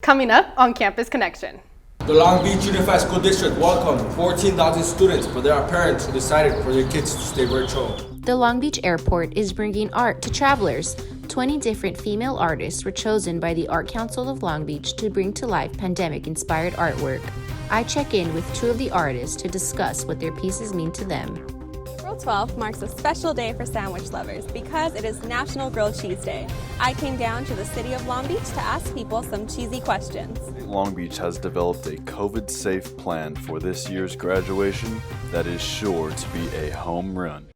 coming up on Campus Connection. The Long Beach Unified School District welcomed 14,000 students, but there are parents who decided for their kids to stay virtual. The Long Beach Airport is bringing art to travelers. 20 different female artists were chosen by the Art Council of Long Beach to bring to life pandemic-inspired artwork. I check in with two of the artists to discuss what their pieces mean to them. April 12th marks a special day for sandwich lovers because it is National Grilled Cheese Day. I came down to the city of Long Beach to ask people some cheesy questions. Long Beach has developed a COVID-safe plan for this year's graduation that is sure to be a home run.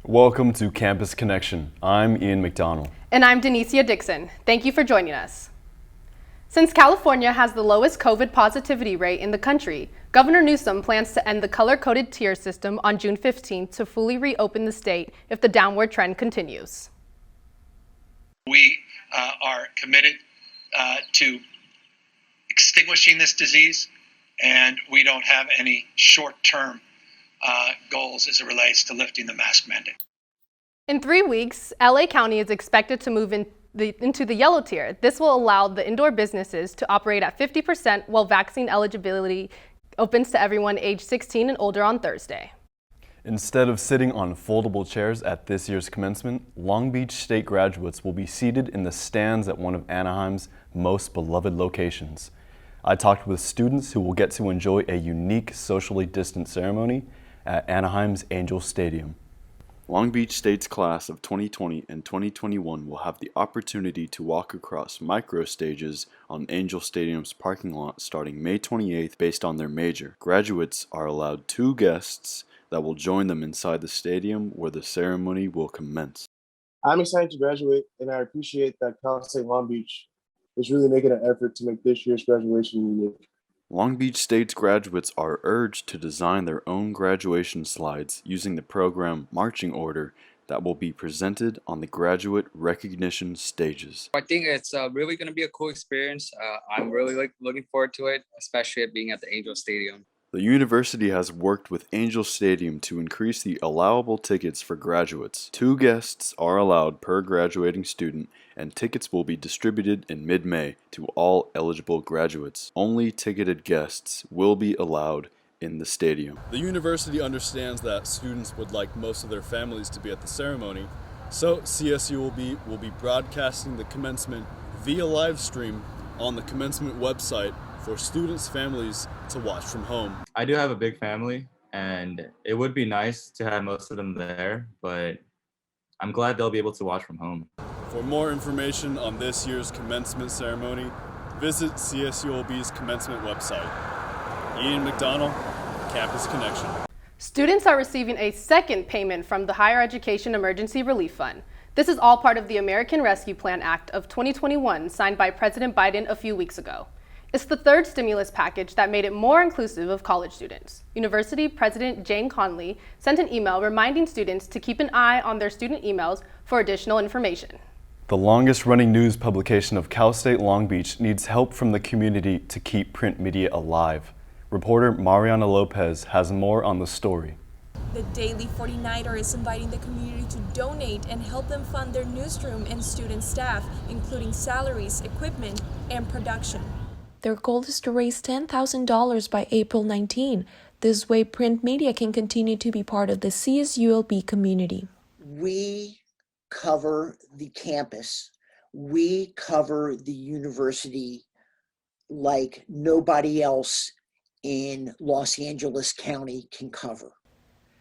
Welcome to Campus Connection. I'm Ian McDonald. And I'm Denicia Dixon. Thank you for joining us. Since California has the lowest COVID positivity rate in the country, Governor Newsom plans to end the color-coded tier system on June 15th to fully reopen the state if the downward trend continues. We are committed to extinguishing this disease, and we don't have any short-term goals as it relates to lifting the mask mandate. In 3 weeks, LA County is expected to move into the yellow tier. This will allow the indoor businesses to operate at 50% while vaccine eligibility opens to everyone age 16 and older on Thursday. Instead of sitting on foldable chairs at this year's commencement, Long Beach State graduates will be seated in the stands at one of Anaheim's most beloved locations. I talked with students who will get to enjoy a unique socially distant ceremony at Anaheim's Angel Stadium. Long Beach State's class of 2020 and 2021 will have the opportunity to walk across micro stages on Angel Stadium's parking lot starting May 28th based on their major. Graduates are allowed 2 guests that will join them inside the stadium where the ceremony will commence. I'm excited to graduate, and I appreciate that Cal State Long Beach is really making an effort to make this year's graduation unique. Long Beach State's graduates are urged to design their own graduation slides using the program Marching Order that will be presented on the graduate recognition stages. I think it's really going to be a cool experience. I'm really looking forward to it, especially at being at the Angel Stadium. The university has worked with Angel Stadium to increase the allowable tickets for graduates. 2 guests are allowed per graduating student, and tickets will be distributed in mid-May to all eligible graduates. Only ticketed guests will be allowed in the stadium. The university understands that students would like most of their families to be at the ceremony, so CSULB will be broadcasting the commencement via live stream on the commencement website for students' families to watch from home. I do have a big family, and it would be nice to have most of them there, but I'm glad they'll be able to watch from home. For more information on this year's commencement ceremony, visit CSULB's commencement website. Ian McDonald, Campus Connection. Students are receiving a second payment from the Higher Education Emergency Relief Fund. This is all part of the American Rescue Plan Act of 2021 signed by President Biden a few weeks ago. It's the third stimulus package that made it more inclusive of college students. University President Jane Conley sent an email reminding students to keep an eye on their student emails for additional information. The longest-running news publication of Cal State Long Beach needs help from the community to keep print media alive. Reporter Mariana Lopez has more on the story. The Daily 49er is inviting the community to donate and help them fund their newsroom and student staff, including salaries, equipment, and production. Their goal is to raise $10,000 by April 19. This way, print media can continue to be part of the CSULB community. We cover the campus. We cover the university like nobody else in Los Angeles County can cover.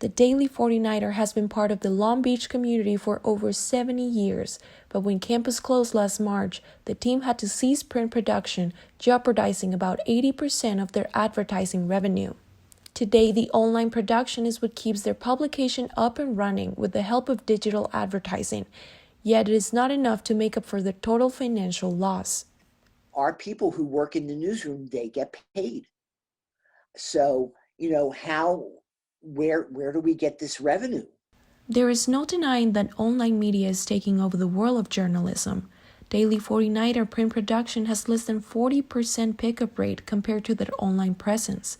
The Daily 49er has been part of the Long Beach community for over 70 years, but when campus closed last March, the team had to cease print production, jeopardizing about 80% of their advertising revenue. Today, the online production is what keeps their publication up and running with the help of digital advertising, yet it is not enough to make up for the total financial loss. Our people who work in the newsroom, they get paid. So, where do we get this revenue? There is no denying that online media is taking over the world of journalism. Daily 49er print production has less than 40% pickup rate compared to their online presence.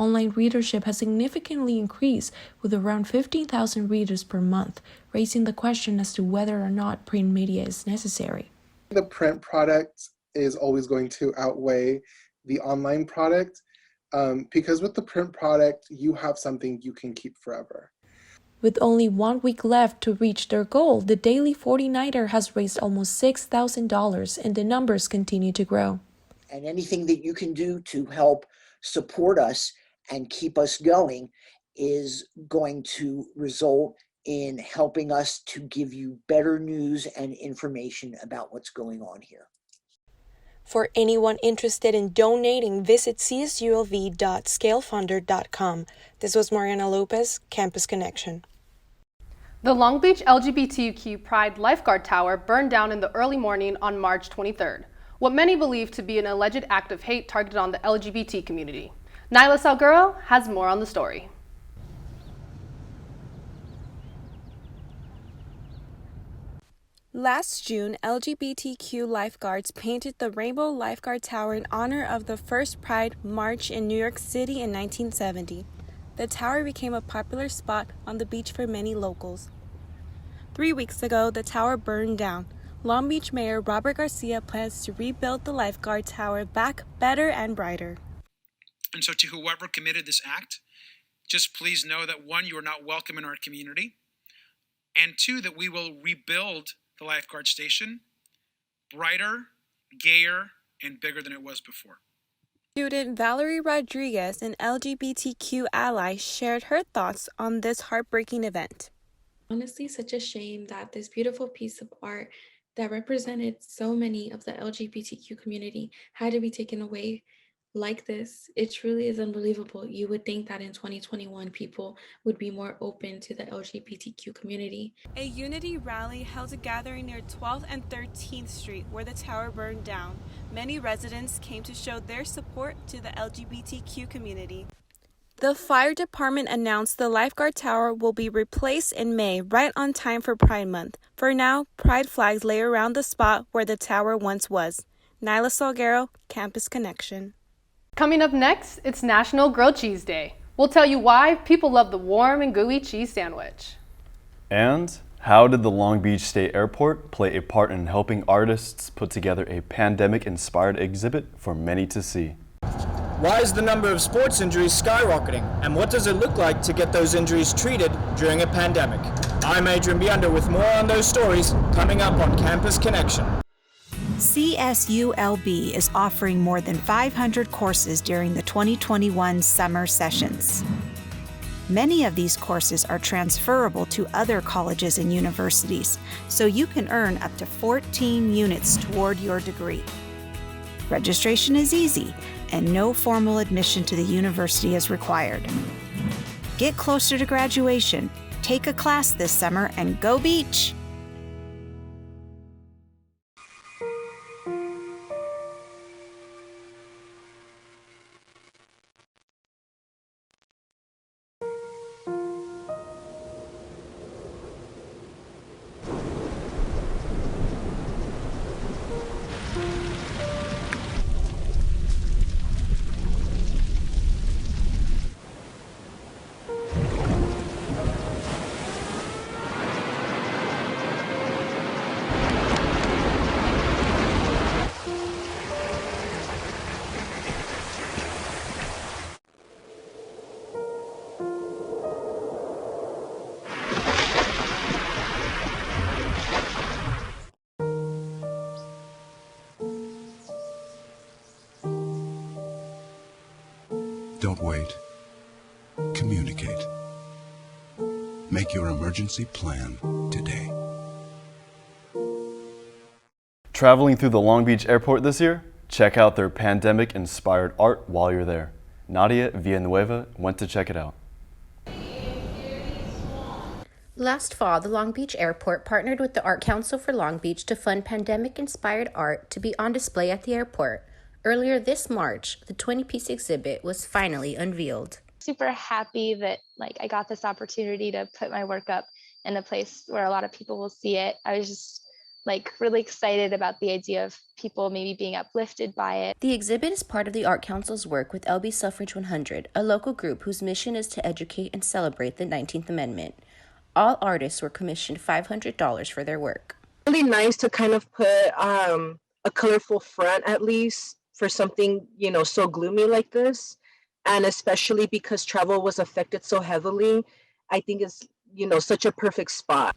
online readership has significantly increased, with around 15,000 readers per month, raising the question as to whether or not print media is necessary. The print product is always going to outweigh the online product because with the print product, you have something you can keep forever. With only 1 week left to reach their goal, the Daily 49er has raised almost $6,000 and the numbers continue to grow. And anything that you can do to help support us and keep us going is going to result in helping us to give you better news and information about what's going on here. For anyone interested in donating, visit csulv.scalefunder.com. This was Mariana Lopez, Campus Connection. The Long Beach LGBTQ Pride Lifeguard Tower burned down in the early morning on March 23rd, what many believe to be an alleged act of hate targeted on the LGBT community. Nyla Salguero has more on the story. Last June, LGBTQ lifeguards painted the Rainbow Lifeguard Tower in honor of the first Pride March in New York City in 1970. The tower became a popular spot on the beach for many locals. 3 weeks ago, the tower burned down. Long Beach Mayor Robert Garcia plans to rebuild the lifeguard tower back better and brighter. And so to whoever committed this act, just please know that 1, you are not welcome in our community, and 2, that we will rebuild the lifeguard station brighter, gayer, and bigger than it was before. Student Valerie Rodriguez, an LGBTQ ally, shared her thoughts on this heartbreaking event. Honestly, such a shame that this beautiful piece of art that represented so many of the LGBTQ community had to be taken away like this. It truly is unbelievable. You would think that in 2021, people would be more open to the LGBTQ community. A unity rally held a gathering near 12th and 13th Street where the tower burned down. Many residents came to show their support to the LGBTQ community. The fire department announced the lifeguard tower will be replaced in May, right on time for Pride Month. For now, Pride flags lay around the spot where the tower once was. Nyla Salguero, Campus Connection. Coming up next, it's National Grilled Cheese Day. We'll tell you why people love the warm and gooey cheese sandwich. And how did the Long Beach State Airport play a part in helping artists put together a pandemic-inspired exhibit for many to see? Why is the number of sports injuries skyrocketing? And what does it look like to get those injuries treated during a pandemic? I'm Adrian Biondo with more on those stories coming up on Campus Connection. CSULB is offering more than 500 courses during the 2021 summer sessions. Many of these courses are transferable to other colleges and universities, so you can earn up to 14 units toward your degree. Registration is easy, and no formal admission to the university is required. Get closer to graduation, take a class this summer, and go beach! Don't wait. Communicate. Make your emergency plan today. Traveling through the Long Beach Airport this year? Check out their pandemic-inspired art while you're there. Nadia Villanueva went to check it out. Last fall, the Long Beach Airport partnered with the Art Council for Long Beach to fund pandemic-inspired art to be on display at the airport. Earlier this March, the 20-piece exhibit was finally unveiled. Super happy that I got this opportunity to put my work up in a place where a lot of people will see it. I was just like really excited about the idea of people maybe being uplifted by it. The exhibit is part of the Art Council's work with LB Suffrage 100, a local group whose mission is to educate and celebrate the 19th Amendment. All artists were commissioned $500 for their work. Really nice to kind of put a colorful front, at least, for something, you know, so gloomy like this. And especially because travel was affected so heavily, I think it's, you know, such a perfect spot.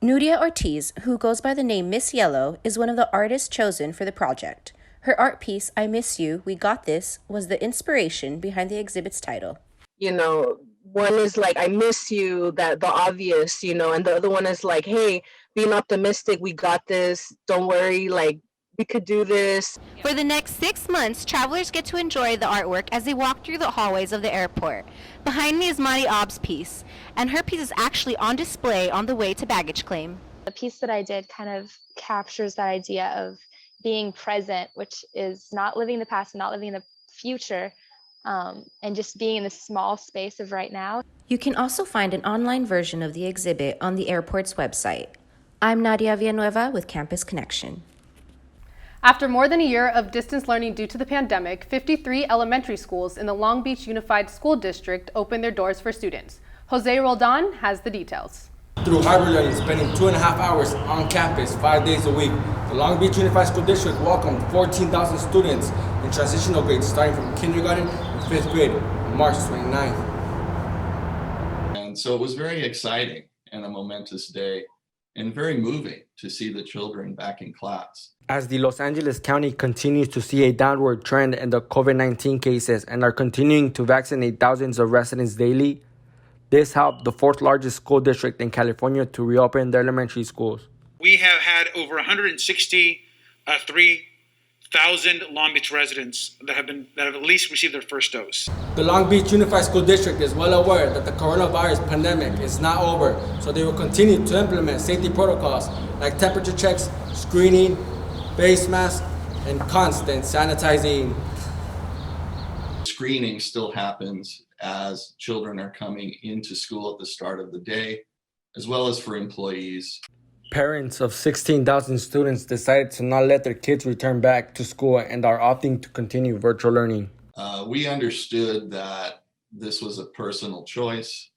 Nuria Ortiz, who goes by the name Miss Yellow, is one of the artists chosen for the project. Her art piece, I Miss You, We Got This, was the inspiration behind the exhibit's title. You know, one is like, I miss you, that the obvious, you know, and the other one is like, hey, being optimistic, we got this, don't worry, like, we could do this. For the next 6 months, travelers get to enjoy the artwork as they walk through the hallways of the airport. Behind me is Maddie Aub's piece, and her piece is actually on display on the way to baggage claim. The piece that I did kind of captures that idea of being present, which is not living the past and not living in the future, and just being in the small space of right now. You can also find an online version of the exhibit on the airport's website. I'm Nadia Villanueva with Campus Connection. After more than a year of distance learning due to the pandemic, 53 elementary schools in the Long Beach Unified School District opened their doors for students. Jose Roldan has the details. Through hybrid learning, spending 2.5 hours on campus 5 days a week, the Long Beach Unified School District welcomed 14,000 students in transitional grades starting from kindergarten and 5th grade on March 29th. And so it was very exciting and a momentous day and very moving to see the children back in class. As the Los Angeles County continues to see a downward trend in the COVID-19 cases and are continuing to vaccinate thousands of residents daily, this helped the 4th largest school district in California to reopen their elementary schools. We have had over 163,000 Long Beach residents that have at least received their first dose. The Long Beach Unified School District is well aware that the coronavirus pandemic is not over, so they will continue to implement safety protocols like temperature checks, screening, face masks, and constant sanitizing. Screening still happens as children are coming into school at the start of the day, as well as for employees. Parents of 16,000 students decided to not let their kids return back to school and are opting to continue virtual learning. We understood that this was a personal choice,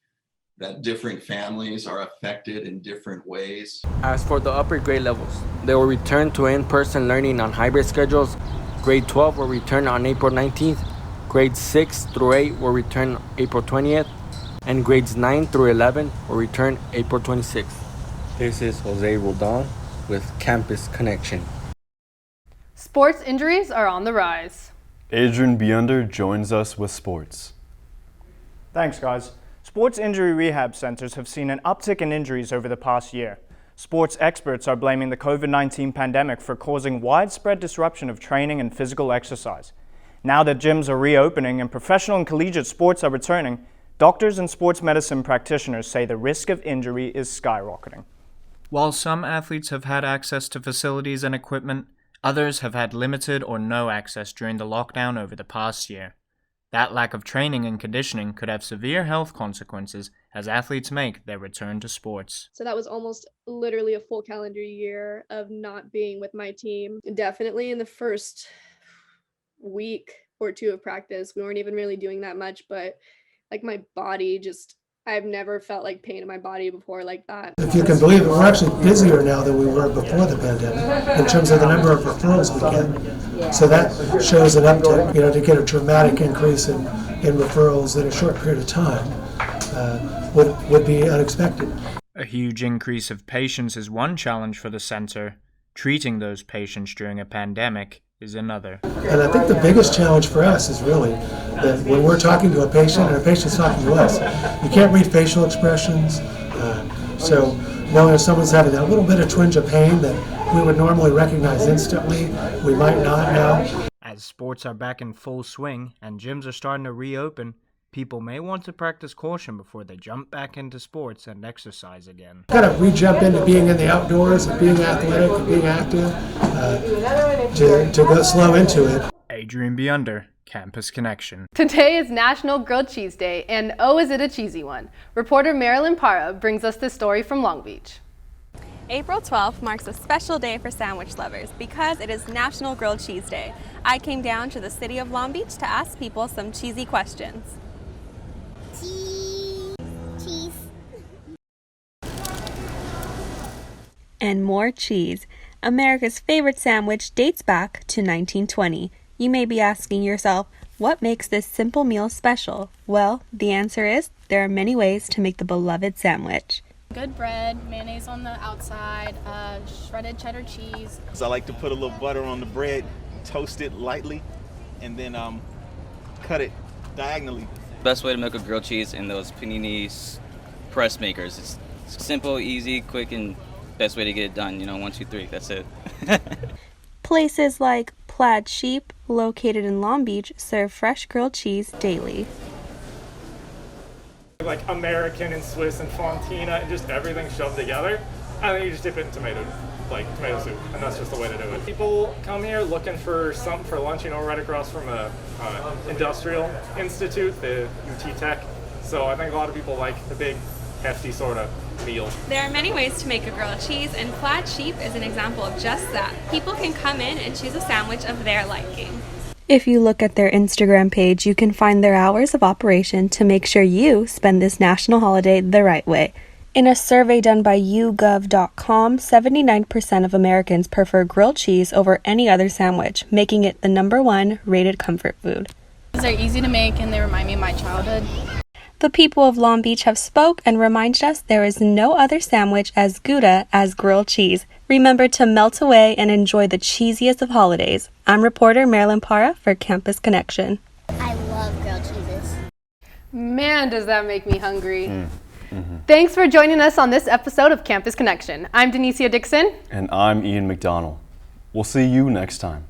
that different families are affected in different ways. As for the upper grade levels, they will return to in-person learning on hybrid schedules. Grade 12 will return on April 19th, grades 6 through 8 will return April 20th, and grades 9 through 11 will return April 26th. This is Jose Roldan with Campus Connection. Sports injuries are on the rise. Adrian Beyonder joins us with sports. Thanks, guys. Sports injury rehab centers have seen an uptick in injuries over the past year. Sports experts are blaming the COVID-19 pandemic for causing widespread disruption of training and physical exercise. Now that gyms are reopening and professional and collegiate sports are returning, doctors and sports medicine practitioners say the risk of injury is skyrocketing. While some athletes have had access to facilities and equipment, others have had limited or no access during the lockdown over the past year. That lack of training and conditioning could have severe health consequences as athletes make their return to sports. So that was almost literally a full calendar year of not being with my team. Definitely in the first week or two of practice, we weren't even really doing that much, but like my body just, I've never felt like pain in my body before like that. If you can believe it, we're actually busier now than we were before the pandemic in terms of the number of referrals we get. So that shows an uptick, to get a dramatic increase in referrals in a short period of time would be unexpected. A huge increase of patients is one challenge for the center. Treating those patients during a pandemic is another. And I think the biggest challenge for us is really that when we're talking to a patient and a patient's talking to us, you can't read facial expressions. So knowing if someone's having a little bit of twinge of pain that we would normally recognize instantly, we might not now. As sports are back in full swing and gyms are starting to reopen, people may want to practice caution before they jump back into sports and exercise again. Kind of re-jump into being in the outdoors and being athletic and being active to go slow into it. Adrian Beyonder, Campus Connection. Today is National Grilled Cheese Day, and oh, is it a cheesy one. Reporter Marilyn Parra brings us this story from Long Beach. April 12th marks a special day for sandwich lovers because it is National Grilled Cheese Day. I came down to the city of Long Beach to ask people some cheesy questions. Cheese. And more cheese. America's favorite sandwich dates back to 1920. You may be asking yourself, what makes this simple meal special? Well, the answer is there are many ways to make the beloved sandwich. Good bread, mayonnaise on the outside, shredded cheddar cheese. So I like to put a little butter on the bread, toast it lightly, and then cut it diagonally. Best way to make a grilled cheese in those panini press makers. It's simple, easy, quick, and best way to get it done. 1, 2, 3, that's it. Places like Plaid Sheep, located in Long Beach, serve fresh grilled cheese daily. Like American and Swiss and Fontina and just everything shoved together, and then you just dip it in tomato soup, and that's just the way to do it. People come here looking for something for lunch, right across from a industrial institute, the UT Tech. So I think a lot of people like the big, hefty sort of meal. There are many ways to make a grilled cheese, and Plaid Sheep is an example of just that. People can come in and choose a sandwich of their liking. If you look at their Instagram page, you can find their hours of operation to make sure you spend this national holiday the right way. In a survey done by YouGov.com, 79% of Americans prefer grilled cheese over any other sandwich, making it the #1 rated comfort food. They're easy to make and they remind me of my childhood. The people of Long Beach have spoke and reminded us there is no other sandwich as Gouda as grilled cheese. Remember to melt away and enjoy the cheesiest of holidays. I'm reporter Marilyn Parra for Campus Connection. I love grilled cheeses. Man, does that make me hungry. Thanks for joining us on this episode of Campus Connection. I'm Denicia Dixon. And I'm Ian McDonald. We'll see you next time.